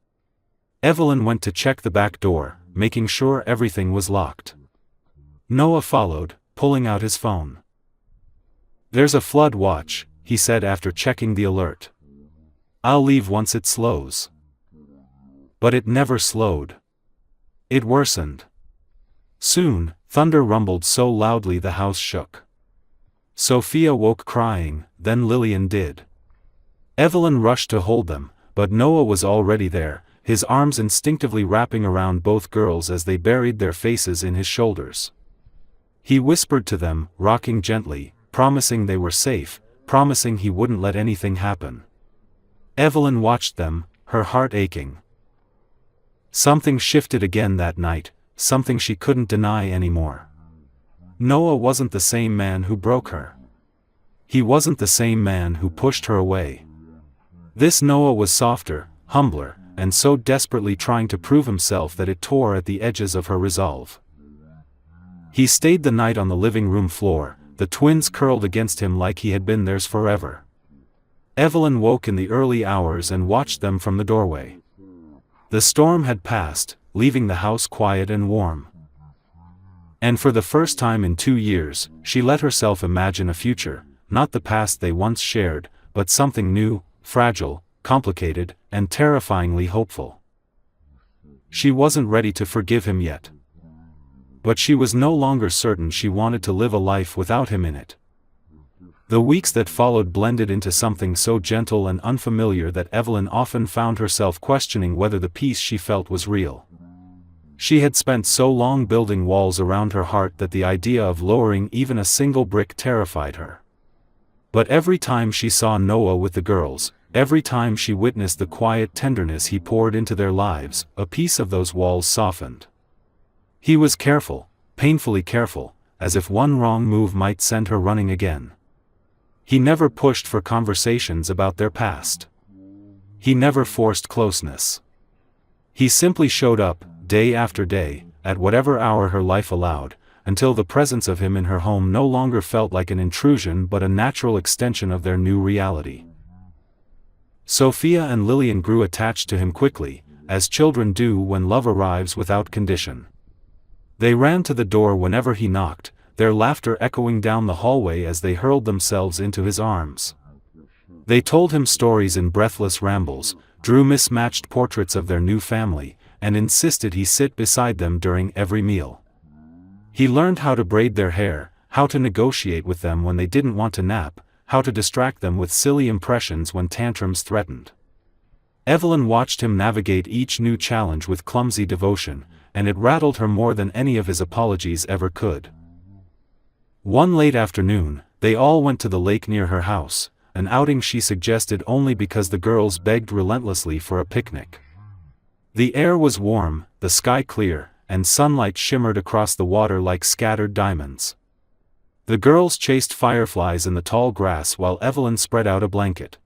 Speaker 1: Evelyn went to check the back door, making sure everything was locked. Noah followed, pulling out his phone. There's a flood watch, he said after checking the alert. I'll leave once it slows. But it never slowed. It worsened. Soon, thunder rumbled so loudly the house shook. Sophia woke crying, then Lillian did. Evelyn rushed to hold them, but Noah was already there, his arms instinctively wrapping around both girls as they buried their faces in his shoulders. He whispered to them, rocking gently, promising they were safe, promising he wouldn't let anything happen. Evelyn watched them, her heart aching. Something shifted again that night, something she couldn't deny anymore. Noah wasn't the same man who broke her. He wasn't the same man who pushed her away. This Noah was softer, humbler, and so desperately trying to prove himself that it tore at the edges of her resolve. He stayed the night on the living room floor, the twins curled against him like he had been theirs forever. Evelyn woke in the early hours and watched them from the doorway. The storm had passed, leaving the house quiet and warm. And for the first time in 2 years, she let herself imagine a future, not the past they once shared, but something new, fragile, complicated, and terrifyingly hopeful. She wasn't ready to forgive him yet. But she was no longer certain she wanted to live a life without him in it. The weeks that followed blended into something so gentle and unfamiliar that Evelyn often found herself questioning whether the peace she felt was real. She had spent so long building walls around her heart that the idea of lowering even a single brick terrified her. But every time she saw Noah with the girls, every time she witnessed the quiet tenderness he poured into their lives, a piece of those walls softened. He was careful, painfully careful, as if one wrong move might send her running again. He never pushed for conversations about their past. He never forced closeness. He simply showed up, day after day, at whatever hour her life allowed, until the presence of him in her home no longer felt like an intrusion but a natural extension of their new reality. Sophia and Lillian grew attached to him quickly, as children do when love arrives without condition. They ran to the door whenever he knocked, their laughter echoing down the hallway as they hurled themselves into his arms. They told him stories in breathless rambles, drew mismatched portraits of their new family, and insisted he sit beside them during every meal. He learned how to braid their hair, how to negotiate with them when they didn't want to nap, how to distract them with silly impressions when tantrums threatened. Evelyn watched him navigate each new challenge with clumsy devotion, and it rattled her more than any of his apologies ever could. One late afternoon, they all went to the lake near her house, an outing she suggested only because the girls begged relentlessly for a picnic. The air was warm, the sky clear, and sunlight shimmered across the water like scattered diamonds. The girls chased fireflies in the tall grass while Evelyn spread out a blanket.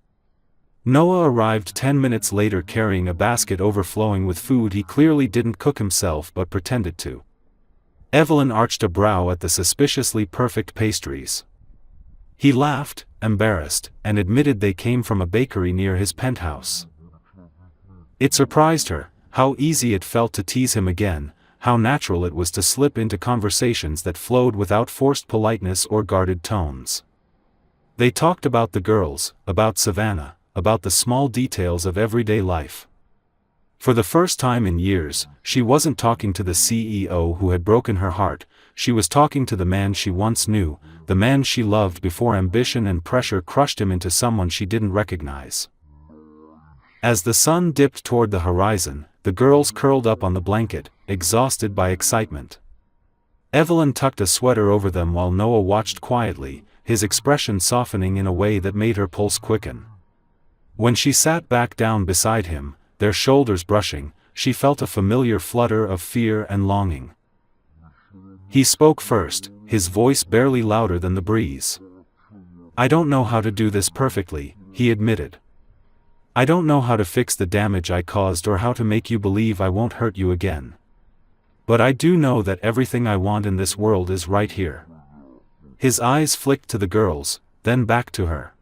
Speaker 1: Noah arrived 10 minutes later carrying a basket overflowing with food he clearly didn't cook himself but pretended to. Evelyn arched a brow at the suspiciously perfect pastries. He laughed, embarrassed, and admitted they came from a bakery near his penthouse. It surprised her, how easy it felt to tease him again, how natural it was to slip into conversations that flowed without forced politeness or guarded tones. They talked about the girls, about Savannah, about the small details of everyday life. For the first time in years, she wasn't talking to the CEO who had broken her heart, she was talking to the man she once knew, the man she loved before ambition and pressure crushed him into someone she didn't recognize. As the sun dipped toward the horizon, the girls curled up on the blanket, exhausted by excitement. Evelyn tucked a sweater over them while Noah watched quietly, his expression softening in a way that made her pulse quicken. When she sat back down beside him, their shoulders brushing, she felt a familiar flutter of fear and longing. He spoke first, his voice barely louder than the breeze. "I don't know how to do this perfectly," he admitted. "I don't know how to fix the damage I caused or how to make you believe I won't hurt you again. But I do know that everything I want in this world is right here." His eyes flicked to the girls, then back to her.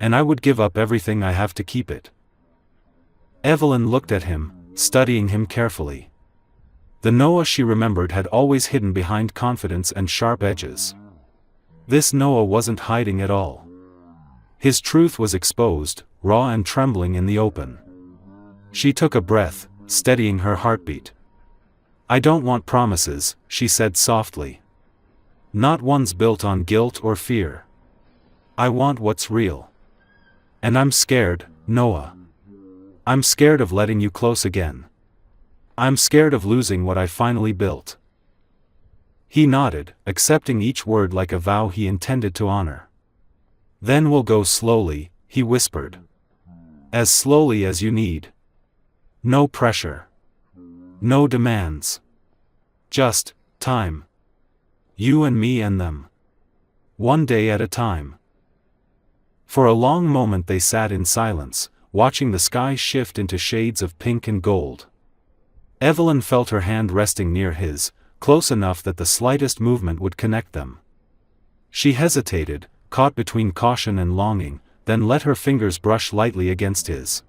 Speaker 1: "And I would give up everything I have to keep it." Evelyn looked at him, studying him carefully. The Noah she remembered had always hidden behind confidence and sharp edges. This Noah wasn't hiding at all. His truth was exposed, raw and trembling in the open. She took a breath, steadying her heartbeat. "I don't want promises," she said softly. "Not ones built on guilt or fear. I want what's real. And I'm scared, Noah. I'm scared of letting you close again. I'm scared of losing what I finally built." He nodded, accepting each word like a vow he intended to honor. "Then we'll go slowly," he whispered. "As slowly as you need. No pressure. No demands. Just time. You and me and them. One day at a time." For a long moment they sat in silence, watching the sky shift into shades of pink and gold. Evelyn felt her hand resting near his, close enough that the slightest movement would connect them. She hesitated, caught between caution and longing, then let her fingers brush lightly against his.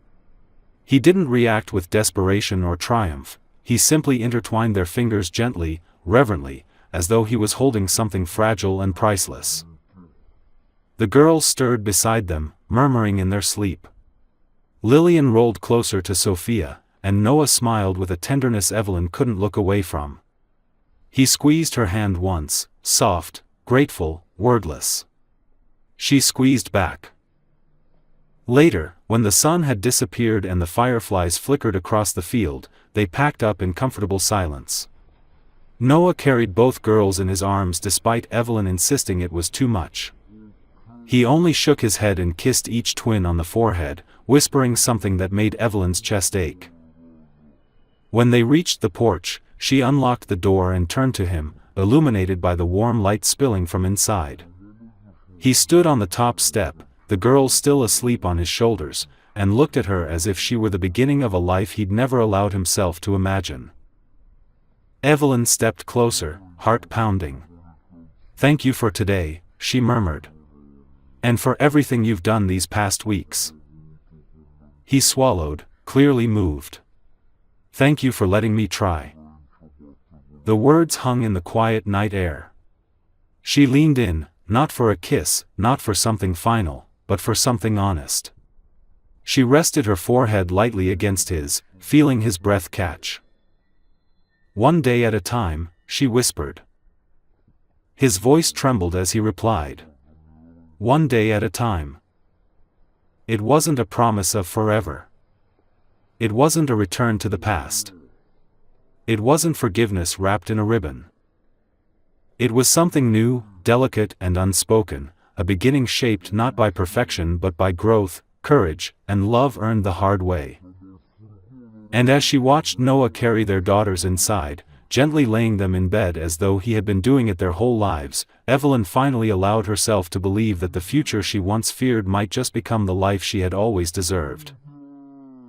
Speaker 1: He didn't react with desperation or triumph, he simply intertwined their fingers gently, reverently, as though he was holding something fragile and priceless. The girls stirred beside them, murmuring in their sleep. Lillian rolled closer to Sophia, and Noah smiled with a tenderness Evelyn couldn't look away from. He squeezed her hand once, soft, grateful, wordless. She squeezed back. Later, when the sun had disappeared and the fireflies flickered across the field, they packed up in comfortable silence. Noah carried both girls in his arms despite Evelyn insisting it was too much. He only shook his head and kissed each twin on the forehead, whispering something that made Evelyn's chest ache. When they reached the porch, she unlocked the door and turned to him, illuminated by the warm light spilling from inside. He stood on the top step, the girls still asleep on his shoulders, and looked at her as if she were the beginning of a life he'd never allowed himself to imagine. Evelyn stepped closer, heart pounding. "Thank you for today," she murmured. "And for everything you've done these past weeks." He swallowed, clearly moved. "Thank you for letting me try." The words hung in the quiet night air. She leaned in, not for a kiss, not for something final, but for something honest. She rested her forehead lightly against his, feeling his breath catch. "One day at a time," she whispered. His voice trembled as he replied. "One day at a time." It wasn't a promise of forever. It wasn't a return to the past. It wasn't forgiveness wrapped in a ribbon. It was something new, delicate and unspoken, a beginning shaped not by perfection but by growth, courage, and love earned the hard way. And as she watched Noah carry their daughters inside, gently laying them in bed as though he had been doing it their whole lives, Evelyn finally allowed herself to believe that the future she once feared might just become the life she had always deserved.